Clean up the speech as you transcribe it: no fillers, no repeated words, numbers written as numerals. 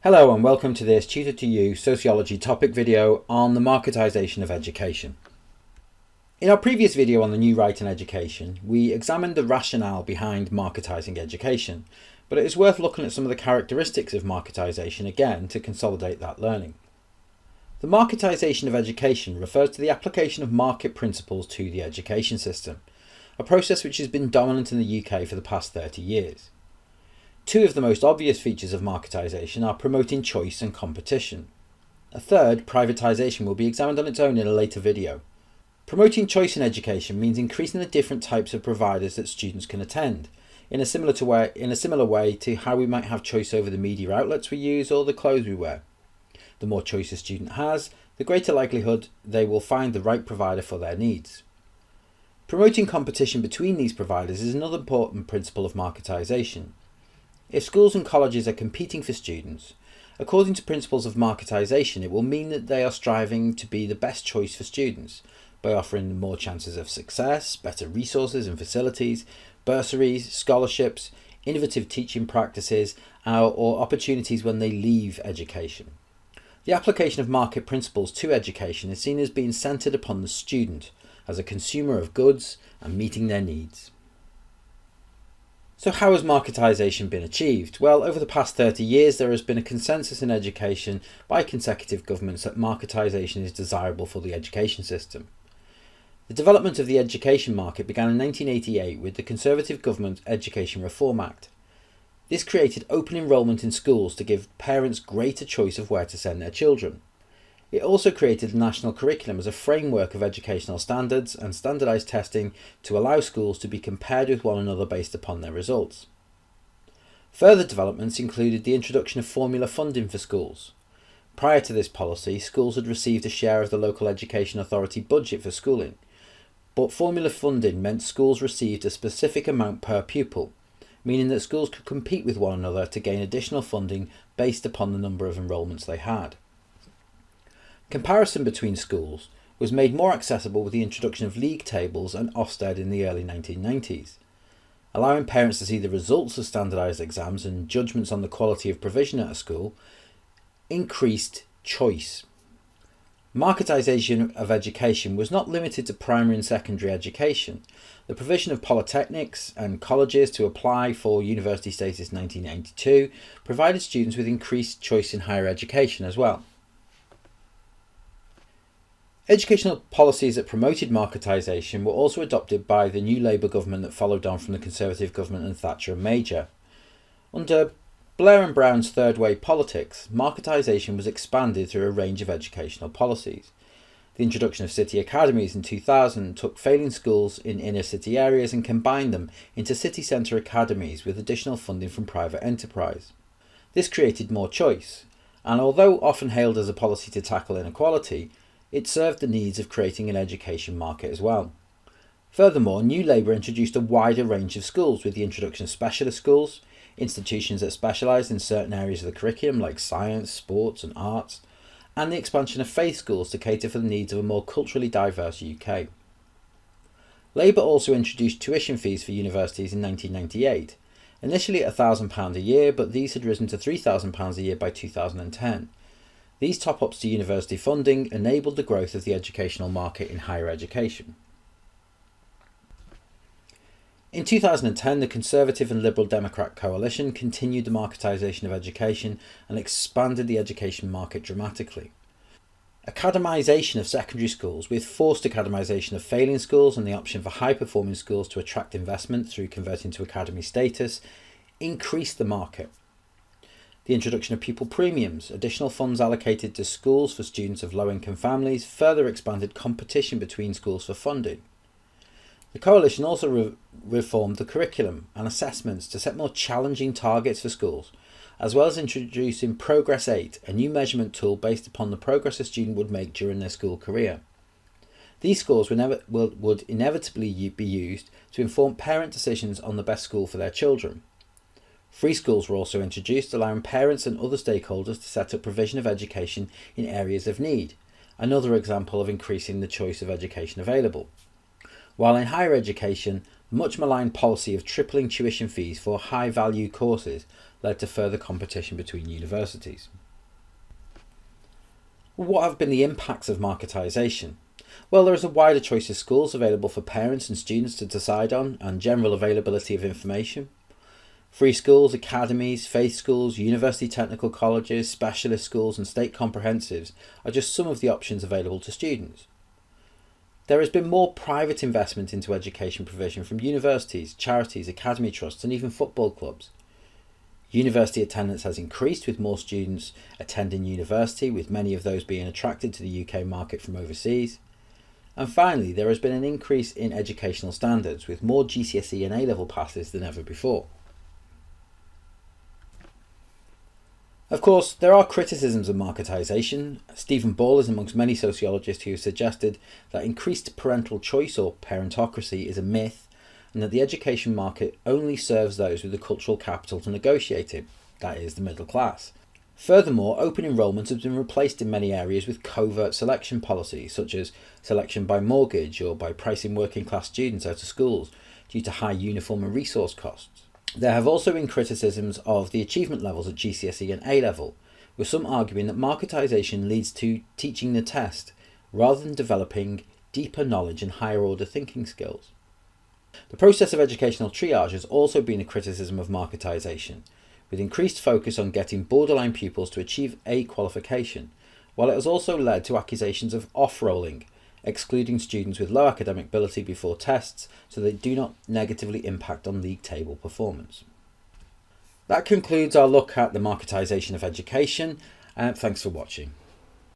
Hello and welcome to this Tutor to You Sociology topic video on the marketisation of education. In our previous video on the new right in education, we examined the rationale behind marketising education, but it is worth looking at some of the characteristics of marketisation again to consolidate that learning. The marketisation of education refers to the application of market principles to the education system, a process which has been dominant in the UK for the past 30 years. Two of the most obvious features of marketisation are promoting choice and competition. A third, privatisation, will be examined on its own in a later video. Promoting choice in education means increasing the different types of providers that students can attend, in a similar way to how we might have choice over the media outlets we use or the clothes we wear. The more choice a student has, the greater likelihood they will find the right provider for their needs. Promoting competition between these providers is another important principle of marketisation. If schools and colleges are competing for students, according to principles of marketisation, it will mean that they are striving to be the best choice for students by offering them more chances of success, better resources and facilities, bursaries, scholarships, innovative teaching practices, or opportunities when they leave education. The application of market principles to education is seen as being centred upon the student as a consumer of goods and meeting their needs. So how has marketisation been achieved? Well, over the past 30 years there has been a consensus in education by consecutive governments that marketisation is desirable for the education system. The development of the education market began in 1988 with the Conservative Government Education Reform Act. This created open enrolment in schools to give parents greater choice of where to send their children. It also created a national curriculum as a framework of educational standards and standardised testing to allow schools to be compared with one another based upon their results. Further developments included the introduction of formula funding for schools. Prior to this policy, schools had received a share of the local education authority budget for schooling, but formula funding meant schools received a specific amount per pupil, meaning that schools could compete with one another to gain additional funding based upon the number of enrolments they had. Comparison between schools was made more accessible with the introduction of league tables and Ofsted in the early 1990s. Allowing parents to see the results of standardised exams and judgments on the quality of provision at a school increased choice. Marketisation of education was not limited to primary and secondary education. The provision of polytechnics and colleges to apply for university status in 1992 provided students with increased choice in higher education as well. Educational policies that promoted marketisation were also adopted by the new Labour government that followed on from the Conservative government and Thatcher and Major. Under Blair and Brown's third way politics, marketisation was expanded through a range of educational policies. The introduction of city academies in 2000 took failing schools in inner city areas and combined them into city centre academies with additional funding from private enterprise. This created more choice, and although often hailed as a policy to tackle inequality, it served the needs of creating an education market as well. Furthermore, New Labour introduced a wider range of schools with the introduction of specialist schools, institutions that specialised in certain areas of the curriculum like science, sports and arts, and the expansion of faith schools to cater for the needs of a more culturally diverse UK. Labour also introduced tuition fees for universities in 1998, initially at £1,000 a year, but these had risen to £3,000 a year by 2010. These top-ups to university funding enabled the growth of the educational market in higher education. In 2010, the Conservative and Liberal Democrat coalition continued the marketisation of education and expanded the education market dramatically. Academisation of secondary schools, with forced academisation of failing schools and the option for high-performing schools to attract investment through converting to academy status, increased the market. The introduction of pupil premiums, additional funds allocated to schools for students of low-income families, further expanded competition between schools for funding. The coalition also reformed the curriculum and assessments to set more challenging targets for schools, as well as introducing Progress 8, a new measurement tool based upon the progress a student would make during their school career. These scores would inevitably be used to inform parent decisions on the best school for their children. Free schools were also introduced, allowing parents and other stakeholders to set up provision of education in areas of need, another example of increasing the choice of education available. While in higher education, much maligned policy of tripling tuition fees for high-value courses led to further competition between universities. What have been the impacts of marketisation? Well, there is a wider choice of schools available for parents and students to decide on, and general availability of information. Free schools, academies, faith schools, university technical colleges, specialist schools and state comprehensives are just some of the options available to students. There has been more private investment into education provision from universities, charities, academy trusts and even football clubs. University attendance has increased with more students attending university, with many of those being attracted to the UK market from overseas. And finally, there has been an increase in educational standards with more GCSE and A-Level passes than ever before. Of course, there are criticisms of marketisation. Stephen Ball is amongst many sociologists who have suggested that increased parental choice or parentocracy is a myth, and that the education market only serves those with the cultural capital to negotiate it, that is, the middle class. Furthermore, open enrolment has been replaced in many areas with covert selection policies, such as selection by mortgage or by pricing working class students out of schools due to high uniform and resource costs. There have also been criticisms of the achievement levels at GCSE and A-Level, with some arguing that marketisation leads to teaching the test rather than developing deeper knowledge and higher order thinking skills. The process of educational triage has also been a criticism of marketisation, with increased focus on getting borderline pupils to achieve A qualification, while it has also led to accusations of off-rolling, excluding students with low academic ability before tests so they do not negatively impact on league table performance. That concludes our look at the marketisation of education, and thanks for watching.